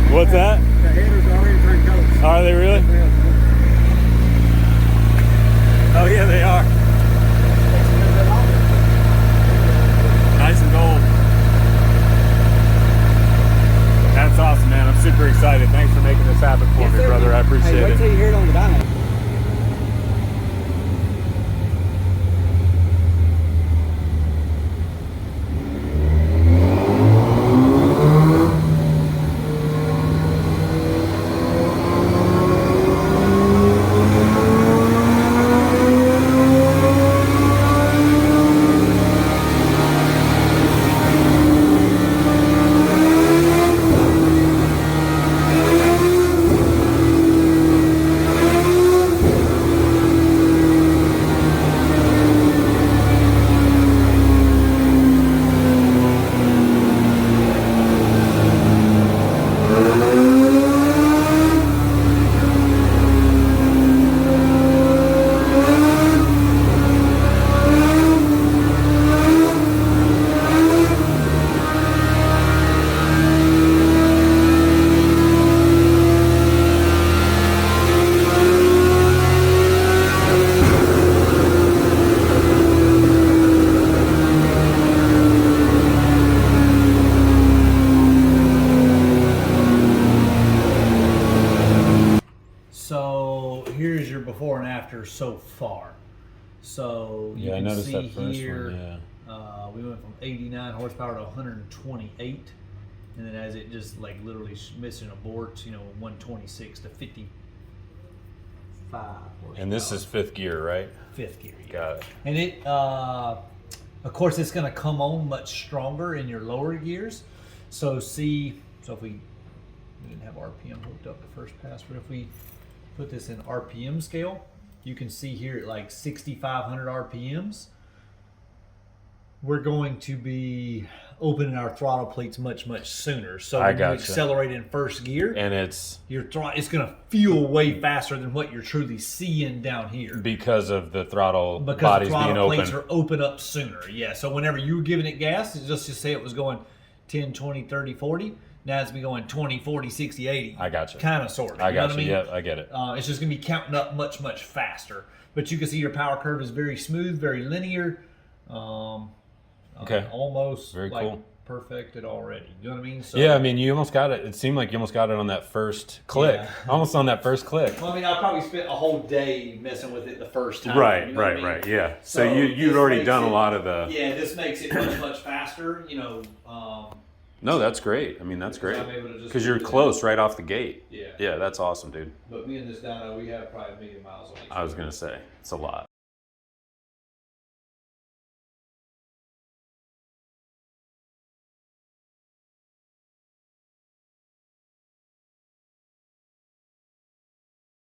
What's that? The headers already turned colors. Are they really? Oh yeah, they are. Nice and gold. That's awesome, man. I'm super excited. Thanks for making this happen for me, brother. I appreciate Hey, wait it. till you hear it on the dyno. So here's your before and after so far. So you Yeah, I can noticed see that first here, one. Yeah. we went from 89 horsepower to 128, and then as it just like literally missing aborts, 126 to 55 horsepower. And this is fifth gear, right? fifth gear. Yeah. Got it. And it, of course, it's going to come on much stronger in your lower gears. So if we didn't have RPM hooked up the first pass, but if we put this in RPM scale, you can see here at like 6,500 RPMs, we're going to be opening our throttle plates much sooner. So when you accelerate in first gear, and it's going to feel way faster than what you're truly seeing down here because of the throttle because bodies the throttle being plates open. are open up sooner. Yeah. So whenever you were giving it gas, let's just say it was going 10, 20, 30, 40. Now it's be going 20, 40, 60, 80. I got you. Kind of, sort of. I got you. What I mean? Yeah, I get it. It's just going to be counting up much faster. But you can see your power curve is very smooth, very linear. Okay. Almost Very like cool. perfected already. You know what I mean? So, Yeah, I mean, you almost got it. It seemed like you almost got it on that first click. Yeah. Almost on that first click. Well, I mean, I probably spent a whole day messing with it the first time. Right, you know what I mean? right. Yeah. So, So you'd this already makes done a it- lot of the. Yeah, this makes it much faster. No, that's great. I mean, that's great. I'm able to just Because you're do that. close right off the gate. Yeah. Yeah, that's awesome, dude. But me and this dyno, we have probably a million miles on each. I was going to say, it's a lot.